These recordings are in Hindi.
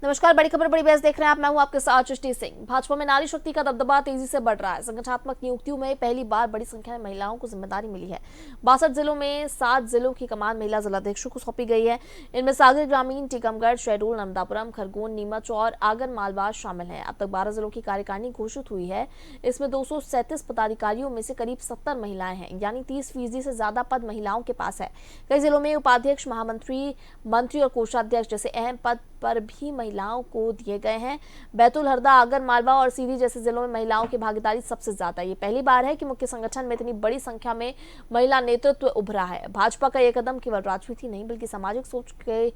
नमस्कार, बड़ी खबर बड़ी बहस देख रहे हैं आप। मैं हूं आपके साथ सृष्टि सिंह। भाजपा में नारी शक्ति का दबदबा तेजी से बढ़ रहा है। संगठनात्मक नियुक्तियों में पहली बार बड़ी संख्या में महिलाओं को जिम्मेदारी मिली है। 62 जिलों में 7 जिलों की कमान महिला जिलाध्यक्षों को सौंपी गई है। इनमें सागर ग्रामीण, टीकमगढ़, शहडोल, नर्मदापुरम, खरगोन, नीमच और आगर मालवा शामिल है। अब तक 12 जिलों की कार्यकारिणी घोषित हुई है। इसमें 237 पदाधिकारियों में से करीब 70 महिलाएं हैं, यानी 30% से ज्यादा पद महिलाओं के पास है। कई जिलों में उपाध्यक्ष, महामंत्री, मंत्री और कोषाध्यक्ष जैसे अहम पद पर भी महिलाओं को दिए गए हैं। बैतूल, हरदा, आगर मालवा और सीधी जैसे जिलों में महिलाओं की भागीदारी सबसे ज्यादा है। ये पहली बार है कि मुख्य संगठन में इतनी बड़ी संख्या में महिला नेतृत्व उभरा है। भाजपा का यह कदम केवल राजनीति नहीं बल्कि सामाजिक सोच के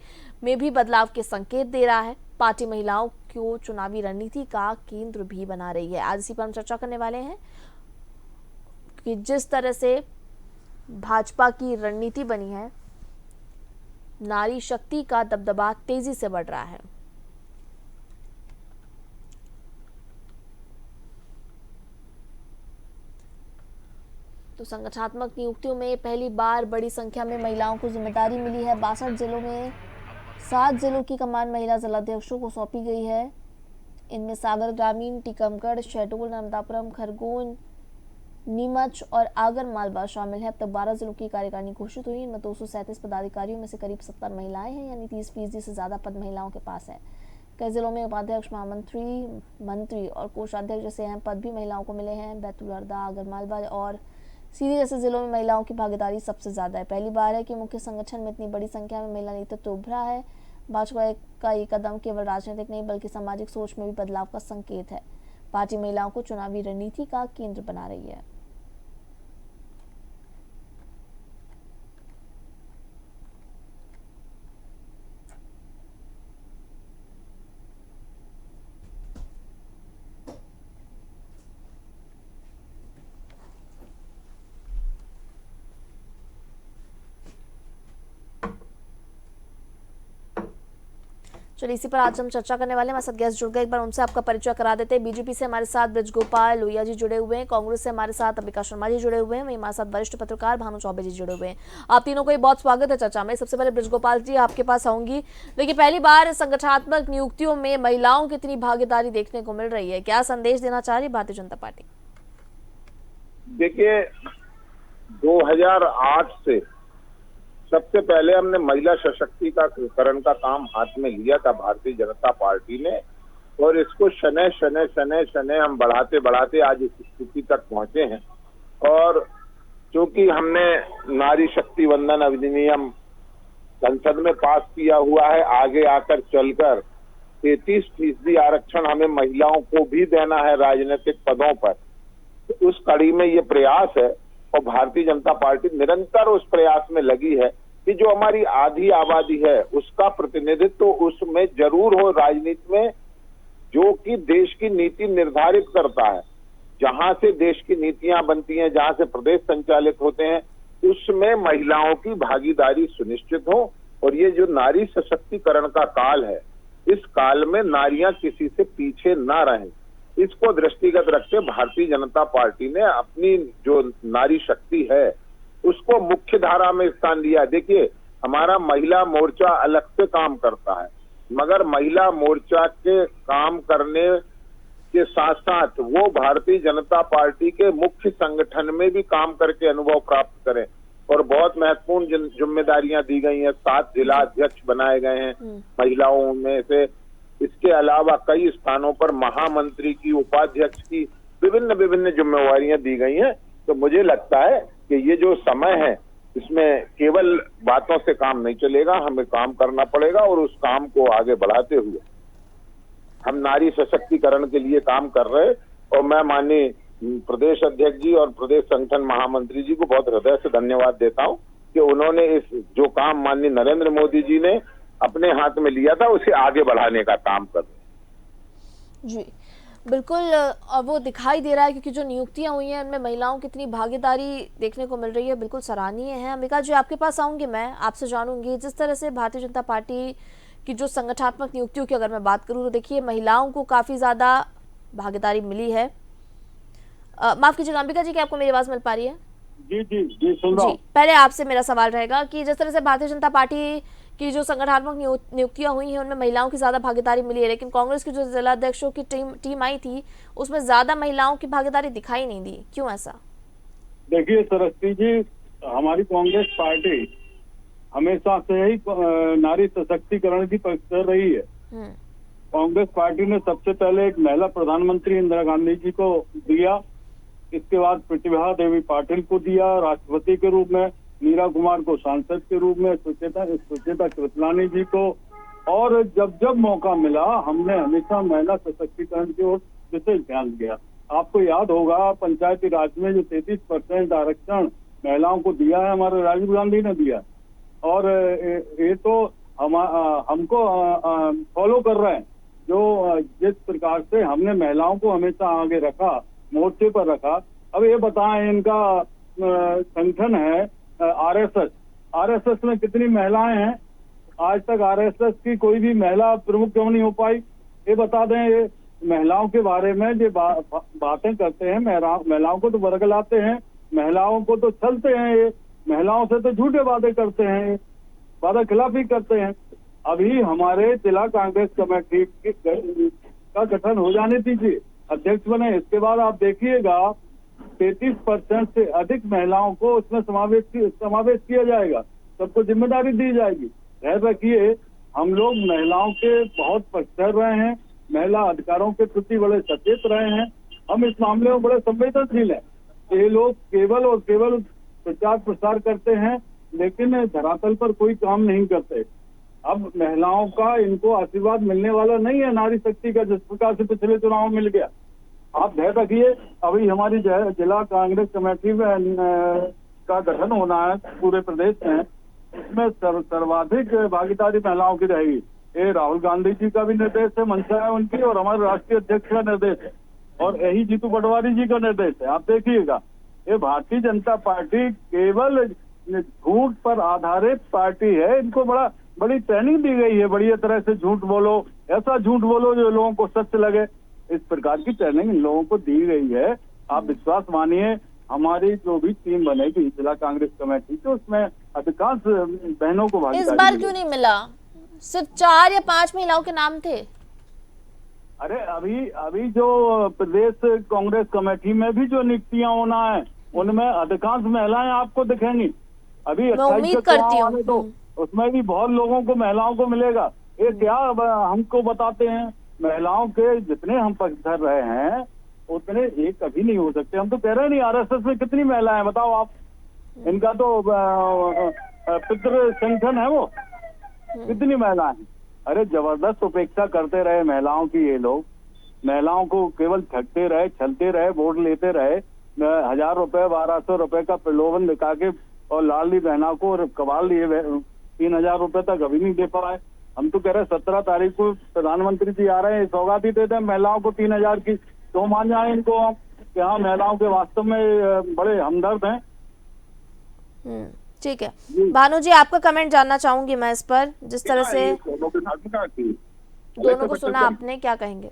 में भी बदलाव के संकेत दे रहा है। पार्टी महिलाओं को चुनावी रणनीति का केंद्र भी बना रही है। आज इसी पर हम चर्चा करने वाले हैं कि जिस तरह से भाजपा की रणनीति बनी है, नारी शक्ति का दबदबा तेजी से बढ़ रहा है। तो संगठनात्मक नियुक्तियों में पहली बार बड़ी संख्या में महिलाओं को जिम्मेदारी मिली है। 62 जिलों में 7 जिलों की कमान महिला जिलाध्यक्षों को सौंपी गई है। इनमें सागर ग्रामीण, टीकमगढ़, शहडोल, नर्मदापुरम, खरगोन, नीमच और आगर मालवा शामिल है। अब तक 12 जिलों की कार्यकारिणी घोषित हुई। इनमें 237 पदाधिकारियों में से करीब 70 महिलाएं हैं, यानी 30% से ज्यादा पद महिलाओं के पास है। कई जिलों में उपाध्यक्ष, महामंत्री, मंत्री और कोषाध्यक्ष जैसे अहम पद भी महिलाओं को मिले हैं। बैतूल, हरदा, आगर मालवा और सीधी जैसे जिलों में महिलाओं की भागीदारी सबसे ज्यादा है। पहली बार है कि मुख्य संगठन में इतनी बड़ी संख्या में महिला नेतृत्व उभरा है। भाजपा का ये कदम केवल राजनीतिक नहीं बल्कि सामाजिक सोच में भी बदलाव का संकेत है। पार्टी महिलाओं को चुनावी रणनीति का केंद्र बना रही है। चलिए, इसी पर आज हम चर्चा करने वाले हैं। हमारे साथ गेस्ट जुड़ गए, एक बार उनसे आपका परिचय करा देते हैं। बीजेपी से हमारे साथ ब्रजगोपाल लोहिया जी जुड़े हुए हैं, कांग्रेस से हमारे साथ अंबिका शर्मा जी जुड़े हुए हैं, वहीं हमारे साथ वरिष्ठ पत्रकार भानु चौबे जी जुड़े हुए हैं। आप तीनों को बहुत स्वागत है चर्चा में। सबसे पहले ब्रजगोपाल जी, आपके पास आऊंगी। देखिए, पहली बार संगठनात्मक नियुक्तियों में महिलाओं की इतनी भागीदारी देखने को मिल रही है, क्या संदेश देना चाह रही भारतीय जनता पार्टी? देखिए, 2008 से सबसे पहले हमने महिला सशक्तिकरण का काम हाथ में लिया था भारतीय जनता पार्टी ने, और इसको शनै शनै शनै शनै हम बढ़ाते बढ़ाते आज इस स्थिति तक पहुंचे हैं। और क्योंकि हमने नारी शक्ति वंदन अधिनियम संसद में पास किया हुआ है, आगे आकर चलकर 33% आरक्षण हमें महिलाओं को भी देना है राजनीतिक पदों पर। तो उस कड़ी में ये प्रयास है और भारतीय जनता पार्टी निरंतर उस प्रयास में लगी है कि जो हमारी आधी आबादी है उसका प्रतिनिधित्व उसमें जरूर हो राजनीति में, जो कि देश की नीति निर्धारित करता है। जहां से देश की नीतियां बनती हैं, जहां से प्रदेश संचालित होते हैं, उसमें महिलाओं की भागीदारी सुनिश्चित हो। और ये जो नारी सशक्तिकरण का काल है, इस काल में नारियां किसी से पीछे ना रहें, इसको दृष्टिगत रखते भारतीय जनता पार्टी ने अपनी जो नारी शक्ति है उसको मुख्य धारा में स्थान दिया। देखिए, हमारा महिला मोर्चा अलग से काम करता है, मगर महिला मोर्चा के काम करने के साथ साथ वो भारतीय जनता पार्टी के मुख्य संगठन में भी काम करके अनुभव प्राप्त करें। और बहुत महत्वपूर्ण जिम्मेदारियां दी गई हैं। 7 जिला अध्यक्ष बनाए गए हैं महिलाओं में से। इसके अलावा कई स्थानों पर महामंत्री की, उपाध्यक्ष की विभिन्न विभिन्न जिम्मेवारियां दी गई हैं। तो मुझे लगता है कि ये जो समय है इसमें केवल बातों से काम नहीं चलेगा, हमें काम करना पड़ेगा। और उस काम को आगे बढ़ाते हुए हम नारी सशक्तिकरण के लिए काम कर रहे हैं। और मैं माननीय प्रदेश अध्यक्ष जी और प्रदेश संगठन महामंत्री जी को बहुत हृदय से धन्यवाद देता हूं कि उन्होंने इस जो काम माननीय नरेंद्र मोदी जी ने अपने हाथ में लिया था उसे आगे बढ़ाने का काम कर रहे हैं। जी बिल्कुल, वो दिखाई दे रहा है क्योंकि जो नियुक्तियां हुई हैं उनमें महिलाओं की इतनी भागीदारी देखने को मिल रही है, बिल्कुल सराहनीय है। अंबिका जी, आपके पास आऊंगी, मैं आपसे जानूंगी जिस तरह से भारतीय जनता पार्टी की जो संगठनात्मक नियुक्तियों की अगर मैं बात करूं तो देखिए, महिलाओं को काफी ज्यादा भागीदारी मिली है। माफ कीजिएगा अंबिका जी, क्या आपको मेरी आवाज मिल पा रही है? जी जी जी, सुन रहा हूं। पहले आपसे मेरा सवाल रहेगा कि जिस तरह से भारतीय जनता पार्टी कि जो संगठनात्मक नियुक्तियां हुई हैं उनमें महिलाओं की ज्यादा भागीदारी मिली है, लेकिन कांग्रेस की जो जिला अध्यक्षों की टीम आई थी उसमें ज्यादा महिलाओं की भागीदारी दिखाई नहीं दी, क्यों ऐसा? देखिए सरस्वती जी, हमारी कांग्रेस पार्टी हमेशा से ही नारी सशक्तिकरण की पक्ष कर रही है। कांग्रेस पार्टी ने सबसे पहले एक महिला प्रधानमंत्री इंदिरा गांधी जी को दिया, इसके बाद प्रतिभा देवी पाटिल को दिया राष्ट्रपति के रूप में, मीरा कुमार को सांसद के रूप में, सुचेता कृपलानी जी को, और जब जब मौका मिला हमने हमेशा महिला सशक्तिकरण की ओर विशेष ध्यान दिया। आपको याद होगा पंचायती राज में जो 33% आरक्षण महिलाओं को दिया है, हमारे राजीव गांधी ने दिया, और ये तो हमको फॉलो कर रहे हैं। जो जिस प्रकार से हमने महिलाओं को हमेशा आगे रखा, मोर्चे पर रखा। अब ये बताएं, इनका संगठन है आरएसएस में कितनी महिलाएं हैं? आज तक आरएसएस की कोई भी महिला प्रमुख क्यों नहीं हो पाई? ये बता दें। ये महिलाओं के बारे में जो बातें करते हैं, महिलाओं को तो वर्गलाते हैं, महिलाओं को तो छलते हैं, ये महिलाओं से तो झूठे वादे करते हैं, वादा खिलाफी करते हैं। अभी हमारे जिला कांग्रेस कमेटी का गठन हो जाने दीजिए, अध्यक्ष बने, इसके बाद आप देखिएगा 33% से अधिक महिलाओं को उसमें समावेश किया जाएगा, सबको जिम्मेदारी दी जाएगी। ध्यान रखिए, हम लोग महिलाओं के बहुत पक्षधर रहे हैं, महिला अधिकारों के प्रति बड़े सचेत रहे हैं, हम इस मामले में बड़े संवेदनशील हैं। ये लोग केवल और केवल प्रचार प्रसार करते हैं, लेकिन धरातल पर कोई काम नहीं करते। अब महिलाओं का इनको आशीर्वाद मिलने वाला नहीं है नारी शक्ति का, जिस प्रकार से पिछले चुनाव में मिल गया। आप ध्यान रखिए, अभी हमारी जिला कांग्रेस कमेटी में का गठन होना है पूरे प्रदेश में, इसमें सर्वाधिक भागीदारी महिलाओं की रहेगी। ये राहुल गांधी जी का भी निर्देश है, मंशा है उनकी, और हमारे राष्ट्रीय अध्यक्ष का निर्देश है, और यही जीतू पटवारी जी का निर्देश है। आप देखिएगा, ये भारतीय जनता पार्टी केवल झूठ पर आधारित पार्टी है। इनको बड़ी ट्रेनिंग दी गई है, बढ़िया तरह से झूठ बोलो, ऐसा झूठ बोलो जो लोगों को सच लगे, इस प्रकार की ट्रेनिंग इन लोगों को दी गई है। आप विश्वास मानिए, हमारी जो भी टीम बनेगी जिला कांग्रेस कमेटी की, उसमें अधिकांश बहनों को भागीदारी। इस बार क्यों नहीं मिला? सिर्फ 4 या 5 महिलाओं के नाम थे। अरे अभी जो प्रदेश कांग्रेस कमेटी में भी जो नियुक्तियां होना है, उनमें अधिकांश महिलाएं आपको दिखेंगी। अभी 28 करती हूँ तो उसमें भी बहुत लोगों को, महिलाओं को मिलेगा। ये क्या हमको बताते हैं? महिलाओं के जितने हम पक्षधर रहे हैं उतने ये कभी नहीं हो सकते। हम तो कह रहे नहीं, आरएसएस में कितनी महिलाएं बताओ आप? इनका तो पितृ संगठन है, वो कितनी महिलाएं हैं? अरे जबरदस्त उपेक्षा करते रहे महिलाओं की ये लोग, महिलाओं को केवल ठगते रहे, छलते रहे, वोट लेते रहे, 1000 रुपए 1200 रुपए का प्रलोभन दिखा के, और लाडली बहना को कबाल लिए 3000 रुपए तक अभी नहीं दे पाए। हम तो कह रहे 17 तारीख को प्रधानमंत्री जी आ रहे हैं, सौगात ही देते हैं महिलाओं को 3000 की, तो मान जाए इनको हम कि हाँ महिलाओं के वास्तव में बड़े हमदर्द हैं। ठीक है भानु जी, आपका कमेंट जानना चाहूंगी मैं इस पर, जिस तरह से दोनों को सुना आपने, क्या कहेंगे?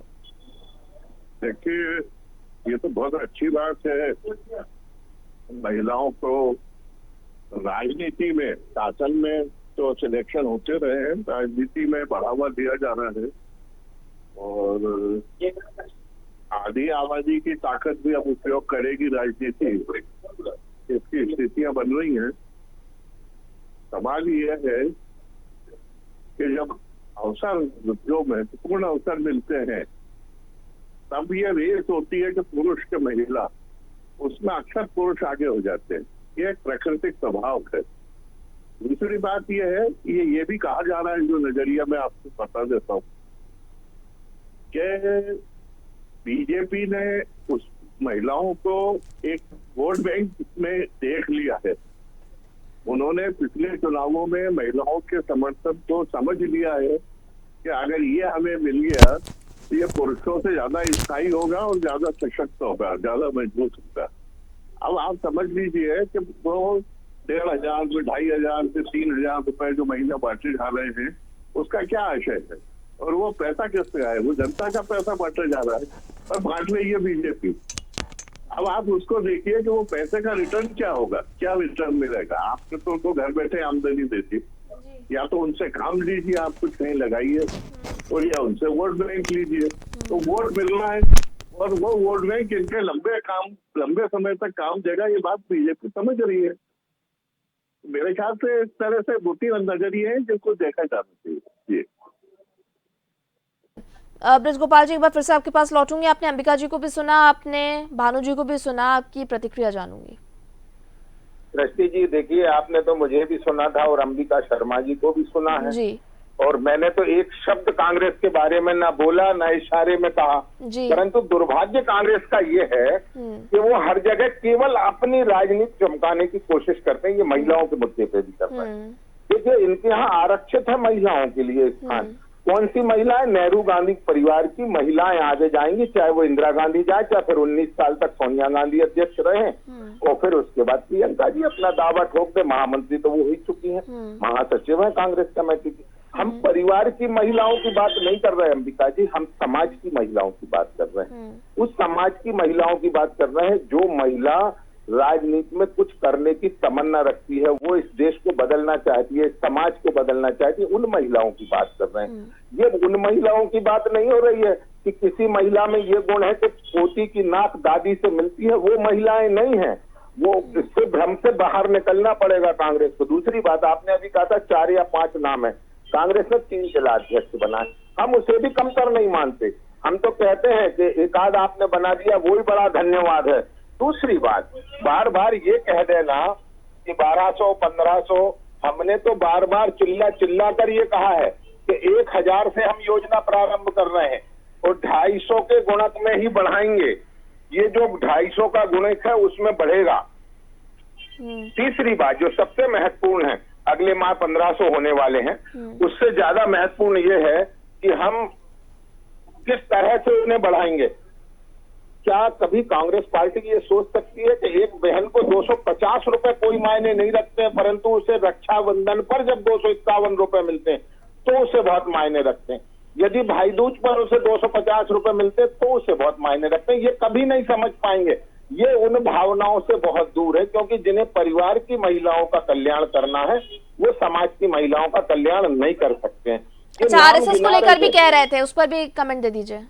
देखिए, ये तो बहुत अच्छी बात है, महिलाओं को राजनीति में, शासन में तो सिलेक्शन होते रहे हैं, राजनीति में बढ़ावा दिया जा रहा है, और आधी आबादी की ताकत भी अब उपयोग करेगी राजनीति, इसकी स्थितियां बन रही हैं। सवाल यह है कि जब अवसर, जो महत्वपूर्ण अवसर मिलते हैं, तब ये रेस होती है कि पुरुष के महिला, उसमें अक्सर पुरुष आगे हो जाते हैं। ये एक प्राकृतिक स्वभाव है। दूसरी बात यह है, ये भी कहा जा रहा है, जो नजरिया मैं आपको बता देता हूँ, कि बीजेपी ने उस महिलाओं को एक वोट बैंक में देख लिया है। उन्होंने पिछले चुनावों में महिलाओं के समर्थन को समझ लिया है कि अगर ये हमें मिल गया तो ये पुरुषों से ज्यादा स्थायी होगा और ज्यादा सशक्त होगा, ज्यादा मजबूत होगा। अब आप समझ लीजिए कि वो 1500 से 2500 से 3000 रुपए जो महीना बांटे जा रहे हैं, उसका क्या आशय है? और वो पैसा किससे आए? वो जनता का पैसा बांटा जा रहा है, और बांट रही है बीजेपी। अब आप उसको देखिए कि वो पैसे का रिटर्न क्या होगा, क्या रिटर्न मिलेगा? आपको तो घर बैठे आमदनी देती, या तो उनसे काम लीजिए, आप कुछ कहीं लगाइए, और या उनसे वोट बैंक लीजिए। तो वोट मिलना है, और वो वोट बैंक इनके लंबे समय तक काम देगा, ये बात बीजेपी समझ रही है। मेरे ख्याल से इस तरह से बुटी नजरिए हैं जिनको देखा जाना चाहिए। ब्रज गोपाल जी, एक बार फिर से आपके पास लौटूंगी। आपने अंबिका जी को भी सुना, आपने भानु जी को भी सुना, आपकी प्रतिक्रिया जानूंगी। सृष्टि जी देखिए, आपने तो मुझे भी सुना था और अंबिका शर्मा जी को भी सुना है जी। और मैंने तो एक शब्द कांग्रेस के बारे में ना बोला ना इशारे में कहा, परंतु दुर्भाग्य कांग्रेस का ये है कि वो हर जगह केवल अपनी राजनीति चमकाने की कोशिश करते हैं। ये महिलाओं के मुद्दे पे भी कर रहे हैं। देखिए, इनके यहाँ आरक्षित है महिलाओं के लिए स्थान। कौन सी महिलाएं? नेहरू गांधी परिवार की महिलाएं आगे जाएंगी, चाहे वो इंदिरा गांधी जाए, चाहे फिर 19 साल तक सोनिया गांधी अध्यक्ष रहे, और फिर उसके बाद प्रियंका जी अपना दावा ठोक दे। महामंत्री तो वो ही चुकी हैं, महासचिव है कांग्रेस कमेटी की। हम परिवार की महिलाओं की बात नहीं कर रहे अंबिका जी, हम समाज की महिलाओं की बात कर रहे हैं। उस समाज की महिलाओं की बात कर रहे हैं जो महिला राजनीति में कुछ करने की तमन्ना रखती है, वो इस देश को बदलना चाहती है, इस समाज को बदलना चाहती है। उन महिलाओं की बात कर रहे हैं। ये उन महिलाओं की बात नहीं हो रही है कि किसी महिला में ये गुण है कि पोती की नाक दादी से मिलती है। वो महिलाएं नहीं है, वो इससे भ्रम से बाहर निकलना पड़ेगा कांग्रेस को। दूसरी बात, आपने अभी कहा था 4 या 5 नाम है, कांग्रेस ने 3 जिला अध्यक्ष बनाए, हम उसे भी कमतर नहीं मानते। हम तो कहते हैं कि एक आध आपने बना दिया, वो ही बड़ा धन्यवाद है। दूसरी बात, बार बार ये कह देना कि 1200 1500, हमने तो बार बार चिल्ला कर ये कहा है कि 1000 से हम योजना प्रारंभ कर रहे हैं और 250 के गुणक में ही बढ़ाएंगे। ये जो 250 का गुणक है उसमें बढ़ेगा। तीसरी बात जो सबसे महत्वपूर्ण है, अगले माह 1500 होने वाले हैं, उससे ज्यादा महत्वपूर्ण ये है कि हम किस तरह से उन्हें बढ़ाएंगे। क्या कभी कांग्रेस पार्टी ये सोच सकती है कि एक बहन को 250 रुपए कोई मायने नहीं रखते हैं, परंतु उसे रक्षाबंधन पर जब 251 रुपए मिलते हैं तो उसे बहुत मायने रखते हैं। यदि भाई दूज पर उसे 250 रुपए मिलते हैं तो उसे बहुत मायने रखते हैं। ये कभी नहीं समझ पाएंगे। ये उन भावनाओं से बहुत दूर है, क्योंकि जिन्हें परिवार की महिलाओं का कल्याण करना है वो समाज की महिलाओं का कल्याण नहीं कर सकते हैं। अच्छा, आरएसएस को लेकर भी कह रहे थे, उस पर भी कमेंट दे दीजिए।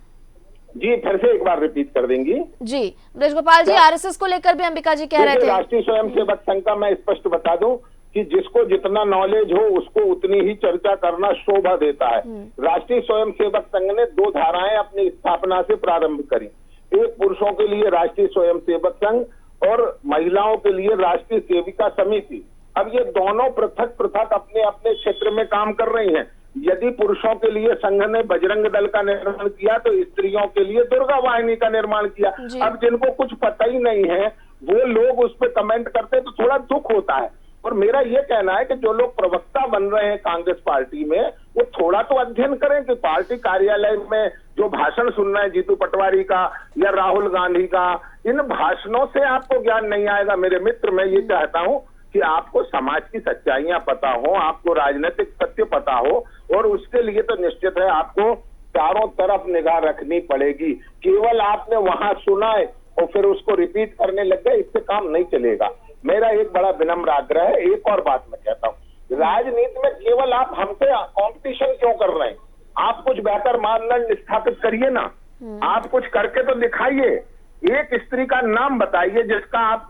जी, फिर से एक बार रिपीट कर देंगी जी ब्रज गोपाल जी। आरएसएस को लेकर भी अंबिका जी कह रहे थे। राष्ट्रीय स्वयंसेवक संघ का मैं स्पष्ट बता दूं कि जिसको जितना नॉलेज हो उसको उतनी ही चर्चा करना शोभा देता है। राष्ट्रीय स्वयंसेवक संघ ने 2 धाराएं अपनी स्थापना से प्रारंभ करी, एक पुरुषों के लिए राष्ट्रीय स्वयंसेवक संघ और महिलाओं के लिए राष्ट्रीय सेविका समिति। अब ये दोनों पृथक पृथक अपने अपने क्षेत्र में काम कर रही हैं। यदि पुरुषों के लिए संघ ने बजरंग दल का निर्माण किया तो स्त्रियों के लिए दुर्गा वाहिनी का निर्माण किया। अब जिनको कुछ पता ही नहीं है वो लोग उस पर कमेंट करते तो थोड़ा दुख होता है। और मेरा ये कहना है कि जो लोग प्रवक्ता बन रहे हैं कांग्रेस पार्टी में, वो थोड़ा तो अध्ययन करें कि पार्टी कार्यालय में जो भाषण सुन रहे हैं जीतू पटवारी का या राहुल गांधी का, इन भाषणों से आपको ज्ञान नहीं आएगा। मेरे मित्र, मैं ये चाहता हूं कि आपको समाज की सच्चाइयां पता हो, आपको राजनीतिक सत्य पता हो, और उसके लिए तो निश्चित है आपको चारों तरफ निगाह रखनी पड़ेगी। केवल आपने वहां सुना है और फिर उसको रिपीट करने लग गए, इससे काम नहीं चलेगा। मेरा एक बड़ा विनम्र आग्रह है। एक और बात मैं कहता हूँ, राजनीति में केवल आप हमसे कंपटीशन क्यों कर रहे हैं? आप कुछ बेहतर मानदंड स्थापित करिए ना, आप कुछ करके तो दिखाइए। एक स्त्री का नाम बताइए जिसका आप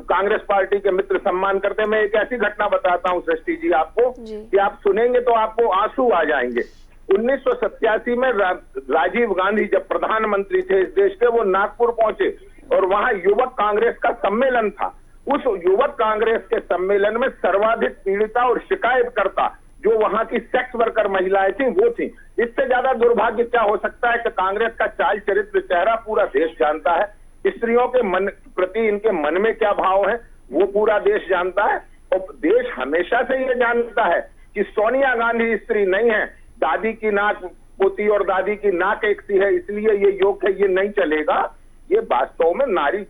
कांग्रेस पार्टी के मित्र सम्मान करते हैं। मैं एक ऐसी घटना बताता हूं सृष्टि जी आपको कि आप सुनेंगे तो आपको आंसू आ जाएंगे। 1987 में राजीव गांधी जब प्रधानमंत्री थे इस देश के, वो नागपुर पहुंचे और वहां युवक कांग्रेस का सम्मेलन था। उस युवक कांग्रेस के सम्मेलन में सर्वाधिक पीड़िता और शिकायतकर्ता जो वहां की सेक्स वर्कर महिलाएं थी वो थी। इससे ज्यादा दुर्भाग्य क्या हो सकता है कि कांग्रेस का चाल चरित्र चेहरा पूरा देश जानता है। स्त्रियों के मन प्रति इनके मन में क्या भाव है वो पूरा देश जानता है। और देश हमेशा से ये जानता है कि सोनिया गांधी स्त्री नहीं है, दादी की नाक, पोती और दादी की नाक एक सी है, इसलिए ये योग है, ये नहीं चलेगा। ये वास्तव में नारी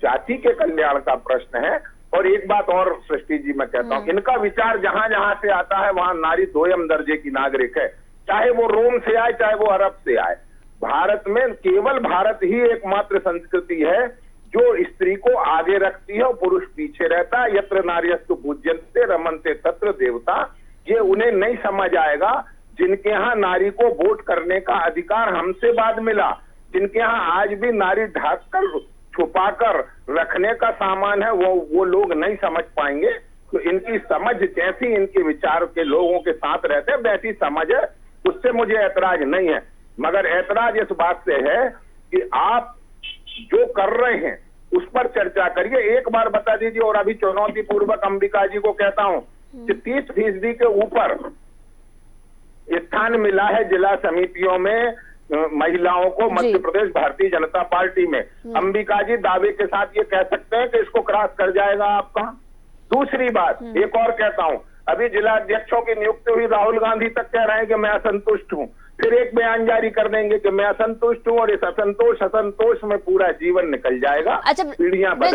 जाति के कल्याण का प्रश्न है। और एक बात और सृष्टि जी मैं कहता हूँ, इनका विचार जहां जहां से आता है वहां नारी 2ym दर्जे की नागरिक है, चाहे वो रोम से आए चाहे वो अरब से आए। भारत में केवल भारत ही एकमात्र संस्कृति है जो स्त्री को आगे रखती है और पुरुष पीछे रहता है। यत्र नार्यस्तु पूज्यन्ते रमन्ते तत्र देवता। ये उन्हें नहीं समझ आएगा। जिनके यहाँ नारी को वोट करने का अधिकार हमसे बाद मिला, जिनके यहाँ आज भी नारी ढक कर छुपाकर रखने का सामान है, वो लोग नहीं समझ पाएंगे। तो इनकी समझ जैसी इनके विचार के लोगों के साथ रहते हैं वैसी समझ है, उससे मुझे ऐतराज नहीं है। मगर ऐतराज इस बात से है कि आप जो कर रहे हैं उस पर चर्चा करिए, एक बार बता दीजिए। और अभी चुनौती पूर्वक अंबिका जी को कहता हूं कि 30% के ऊपर स्थान मिला है जिला समितियों में महिलाओं को मध्य प्रदेश भारतीय जनता पार्टी में। अंबिका जी दावे के साथ ये कह सकते हैं कि इसको क्रॉस कर जाएगा आपका। दूसरी बात एक और कहता हूं, अभी जिला अध्यक्षों की नियुक्ति हुई, राहुल गांधी तक कह रहे हैं कि मैं असंतुष्ट हूं, फिर एक बयान जारी कर देंगे कि मैं असंतुष्ट हूं, और इस असंतोष में पूरा जीवन निकल जाएगा। अच्छा पीढ़ियां बदल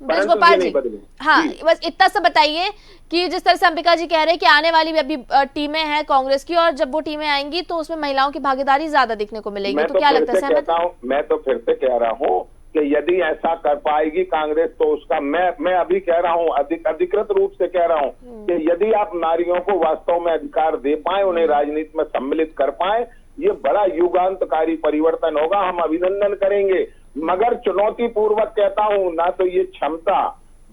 ब्रजगोपाल जी, हाँ जी। बस इतना सा बताइए कि जिस तरह से अंबिका जी कह रहे हैं कि आने वाली अभी टीमें हैं कांग्रेस की, और जब वो टीमें आएंगी तो उसमें महिलाओं की भागीदारी ज्यादा दिखने को मिलेगी, तो क्या लगता है सहमत? मैं तो फिर से कह रहा हूँ कि यदि ऐसा कर पाएगी कांग्रेस तो उसका मैं अभी कह रहा हूँ, अधिकृत रूप से कह रहा हूँ कि यदि आप नारियों को वास्तव में अधिकार दे पाए, उन्हें राजनीति में सम्मिलित कर पाए, ये बड़ा युगांतकारी परिवर्तन होगा, हम अभिनंदन करेंगे। मगर चुनौती पूर्वक कहता हूँ, ना तो ये क्षमता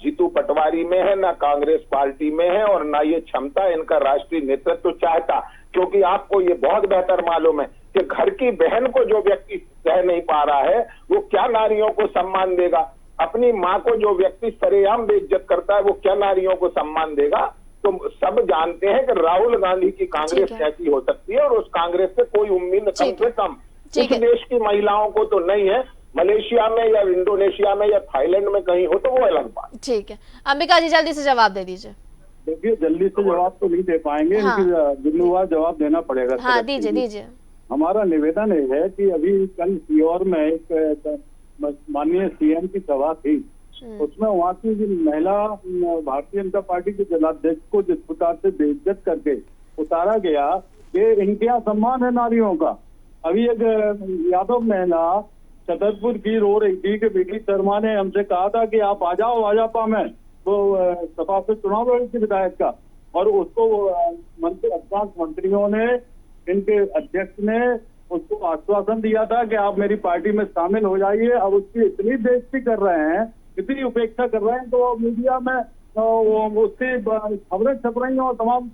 जीतू पटवारी में है, ना कांग्रेस पार्टी में है, और ना ये क्षमता इनका राष्ट्रीय नेतृत्व चाहता। क्योंकि आपको ये बहुत बेहतर मालूम है कि घर की बहन को जो व्यक्ति कह नहीं पा रहा है वो क्या नारियों को सम्मान देगा। अपनी माँ को जो व्यक्ति सरेआम बेइज्जत करता है वो क्या नारियों को सम्मान देगा। तो सब जानते हैं कि राहुल गांधी की कांग्रेस कैसी हो सकती है, और उस कांग्रेस से कोई उम्मीद कम से कम इस देश की महिलाओं को तो नहीं है। मलेशिया में या इंडोनेशिया में या थाईलैंड में कहीं हो तो वो अलग बात। ठीक है, अंबिका जी जल्दी से जवाब दे दीजिए। देखिए जल्दी से जवाब तो नहीं दे पाएंगे, हाँ। इनकी जिम्मेवार जवाब देना पड़ेगा। हाँ दीजिए। हमारा निवेदन है कि अभी कल सीहोर में एक माननीय सीएम की सभा थी, उसमें वहाँ की महिला भारतीय जनता पार्टी के जिलाध्यक्ष को जिस प्रकार से बेइज्जत करके उतारा गया कि इनके यहाँ सम्मान है नारियों का। अभी एक यादव महिला छतरपुर की रो रही थी कि बेटी शर्मा ने हमसे कहा था कि आप आ जाओ भाजपा में, तो सभा से चुनाव लड़ी थी विधायक का, और उसको अधिकांश मंत्रियों ने, इनके अध्यक्ष ने उसको आश्वासन दिया था कि आप मेरी पार्टी में शामिल हो जाइए। अब उसकी इतनी बेइज्जती कर रहे हैं, इतनी उपेक्षा कर रहे हैं, तो मीडिया में उसकी खबरें छप रही हैं और तमाम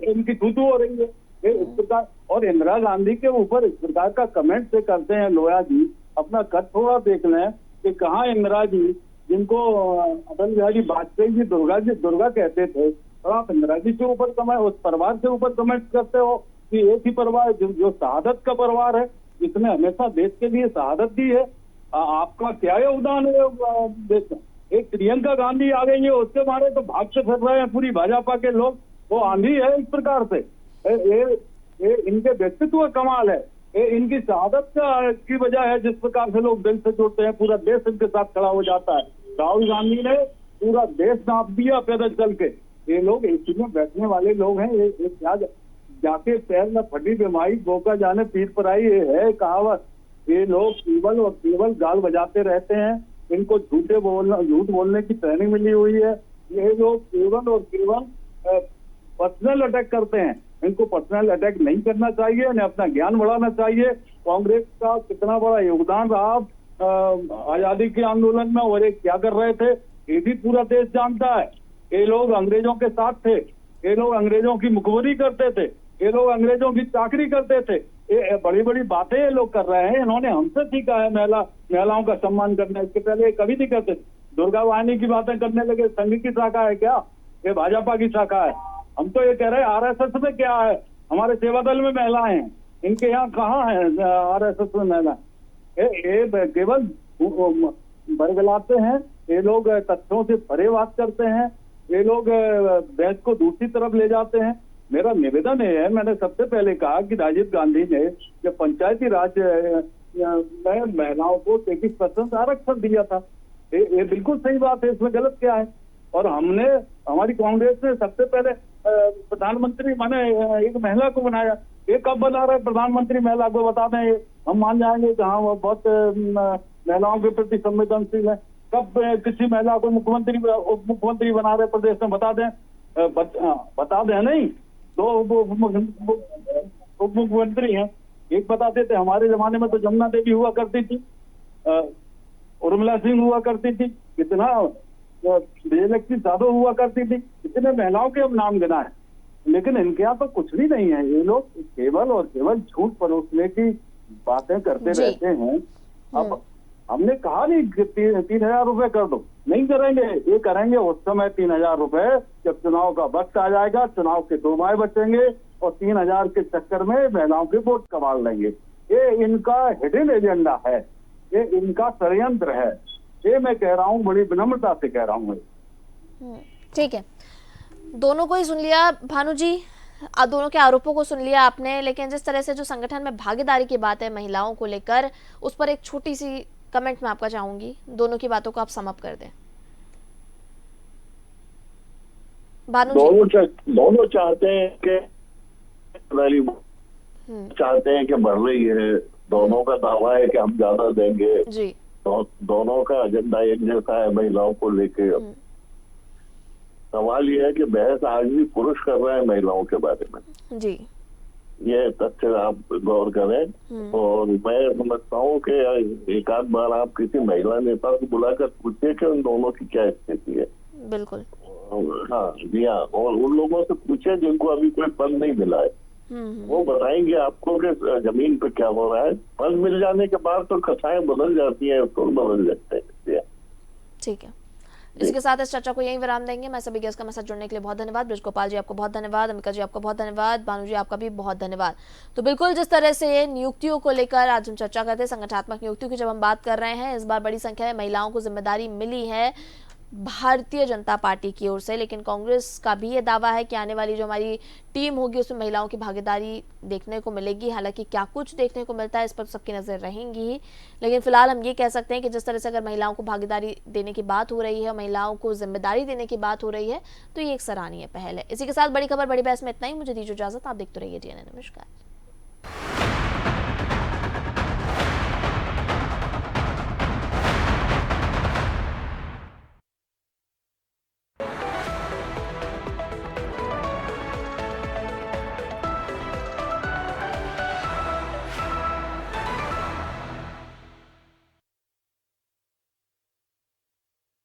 इनकी थूथू हो रही है इस प्रकार। और इंदिरा गांधी के ऊपर इस प्रकार का कमेंट से करते हैं लोया जी, अपना कद थोड़ा देख लें कि कहाँ इंदिरा जी, जिनको अटल बिहारी वाजपेयी जी दुर्गा कहते थे, और आप इंदिरा जी के ऊपर कमेंट, उस परिवार के ऊपर कमेंट करते हो कि एक ही परिवार जो शहादत का परिवार है, जिसने हमेशा देश के लिए शहादत दी है। आपका क्या योगदान है देश में? एक प्रियंका गांधी आ गई है, उसके बारे तो भाग से फिर रहे हैं पूरी भाजपा के लोग, वो आंधी है इस प्रकार से। ये इनके व्यक्तित्व का कमाल है, ये इनकी शहादत की वजह है जिस प्रकार से लोग दिल से जुड़ते हैं, पूरा देश इनके साथ खड़ा हो जाता है। राहुल गांधी ने पूरा देश नाप दिया पैदल चल के। ये लोग एसी में बैठने वाले लोग हैं, ये क्या जाके पैर में फटी बीमारी गोका जाने पीठ पर आई, ये है कहावत। ये लोग केवल और केवल गाल बजाते रहते हैं, इनको झूठ बोलने की ट्रेनिंग मिली हुई है। ये लोग केवल और केवल पर्सनल अटैक करते हैं, इनको पर्सनल अटैक नहीं करना चाहिए, इन्हें अपना ज्ञान बढ़ाना चाहिए। कांग्रेस का कितना बड़ा योगदान रहा आजादी के आंदोलन में, और ये क्या कर रहे थे ये भी पूरा देश जानता है। ये लोग अंग्रेजों के साथ थे, ये लोग अंग्रेजों की मुखबरी करते थे, ये लोग अंग्रेजों की चाकरी करते थे। ये बड़ी बड़ी बातें ये लोग कर रहे हैं, इन्होंने हमसे सीखा है महिलाओं का सम्मान करना। इसके पहले ये कभी नहीं करते। दुर्गा वाहिनी की बातें करने लगे, संघ की शाखा है क्या? ये भाजपा की शाखा है। हम तो ये कह रहे हैं आरएसएस में क्या है, हमारे सेवा दल में महिलाएं हैं, इनके यहाँ कहाँ है आरएसएस में महिला? ये केवल बरगलाते हैं, ये लोग तथ्यों से परे बात करते हैं, ये लोग बहस को दूसरी तरफ ले जाते हैं। मेरा निवेदन है, मैंने सबसे पहले कहा कि राजीव गांधी ने जब पंचायती राज में महिलाओं को 33% आरक्षण दिया था, ये बिल्कुल सही बात है, इसमें गलत क्या है? और हमारी कांग्रेस ने सबसे पहले प्रधानमंत्री माने एक महिला को बनाया। ये कब बना रहे प्रधानमंत्री महिला को? बता दें, हम मान जाएंगे कि हाँ वो बहुत महिलाओं के प्रति संवेदनशील है। कब किसी महिला को मुख्यमंत्री उप मुख्यमंत्री बना रहे प्रदेश में? बता दें। बता दें नहीं, दो उप मुख्यमंत्री हैं। एक बताते थे हमारे जमाने में तो जमुना देवी हुआ करती थी, उर्मिला सिंह हुआ करती थी, कितना विजयलक्ष्मी यादव हुआ करती थी, कितने महिलाओं के हम नाम गिना है। लेकिन इनके यहाँ तो कुछ भी नहीं है। ये लोग केवल और केवल झूठ परोसने की बातें करते रहते हैं। अब हमने कहा नहीं कि 3,000 रुपए कर दो, नहीं करेंगे। ये करेंगे उस समय 3,000 रुपए जब चुनाव का वक्त आ जाएगा, चुनाव के 2 माह बचेंगे और 3,000 के चक्कर में महिलाओं के वोट कमाल लेंगे। ये इनका हिडन एजेंडा है, ये इनका षड्यंत्र है। ये मैं कह रहा हूँ, बड़ी विनम्रता से कह रहा हूँ। ठीक है, दोनों को ही सुन लिया भानु जी, दोनों के आरोपों को सुन लिया आपने, लेकिन जिस तरह से जो संगठन में भागीदारी की बात है महिलाओं को लेकर, उस पर एक छोटी सी कमेंट मैं आपका चाहूंगी। दोनों की बातों को आप सम अप कर दें। भानु जी, दोनों चाहते हैं कि चाहते हैं कि बढ़ रही है। दोनों का दावा है कि हम ज्यादा देंगे जी। दोनों का एजेंडा एक जैसा है महिलाओं को लेके। सवाल यह है कि बहस आज भी पुरुष कर रहे हैं महिलाओं के बारे में जी। ये तथ्य आप गौर करें। और मैं समझता हूँ कि एक आध बार आप किसी महिला नेता को बुलाकर पूछिए कि उन दोनों की क्या स्थिति है। बिल्कुल। हाँ जी हाँ, और उन लोगों से पूछे जिनको अभी कोई पद नहीं मिला है, वो बताएंगे आपको कि जमीन पे क्या हो रहा है। पद मिल जाने के बाद तो कथाएं बदल जाती हैं, तो बदल जाते हैं। ठीक है, इसके साथ इस चर्चा को यहीं विराम देंगे। मैं सभी गेस्ट का मेरे साथ जुड़ने के लिए बहुत धन्यवाद। ब्रिज गोपाल जी आपको बहुत धन्यवाद, अमिका जी आपको बहुत धन्यवाद, भानु जी आपका भी बहुत धन्यवाद। तो बिल्कुल जिस तरह से नियुक्तियों को लेकर आज हम चर्चा करते हैं, संगठनात्मक नियुक्तियों की जब हम बात कर रहे हैं, इस बार बड़ी संख्या में महिलाओं को जिम्मेदारी मिली है भारतीय जनता पार्टी की ओर से, लेकिन कांग्रेस का भी ये दावा है कि आने वाली जो हमारी टीम होगी उसमें महिलाओं की भागीदारी देखने को मिलेगी। हालांकि क्या कुछ देखने को मिलता है इस पर सबकी नजर रहेंगी ही, लेकिन फिलहाल हम ये कह सकते हैं कि जिस तरह से अगर महिलाओं को भागीदारी देने की बात हो रही है, महिलाओं को जिम्मेदारी देने की बात हो रही है, तो ये एक सराहनीय पहल है। इसी के साथ बड़ी खबर बड़ी बहस में इतना ही। मुझे दीजिए इजाजत, आप देखते रहिए DNN। नमस्कार।